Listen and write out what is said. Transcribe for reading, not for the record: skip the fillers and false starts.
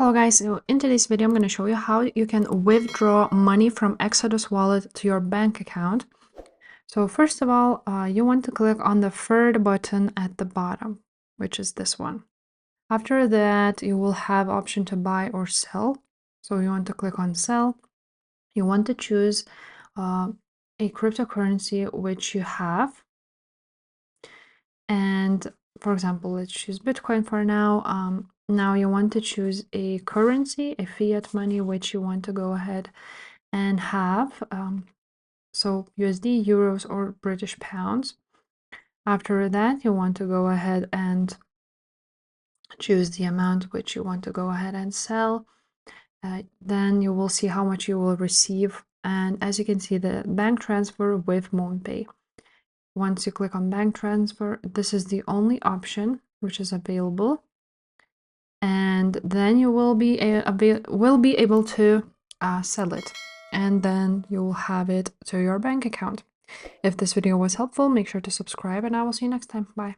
Hello guys, so in today's video I'm going to show you how you can withdraw money from Exodus wallet to your bank account. So first of all, you want to click on the third button at the bottom, which is this one. After that, you will have option to buy or sell. So you want to click on sell. You want to choose a cryptocurrency which you have. And for example, let's choose Bitcoin for now. Now you want to choose a currency, a fiat money, which you want to go ahead and have. So USD, euros, or British pounds. After that, you want to go ahead and choose the amount which you want to go ahead and sell. Then you will see how much you will receive. And as you can see, the bank transfer with MoonPay. Once you click on bank transfer, this is the only option which is available. And then you will be able to sell it, and then you will have it to your bank account. If this video was helpful, make sure to subscribe, and I will see you next time. Bye.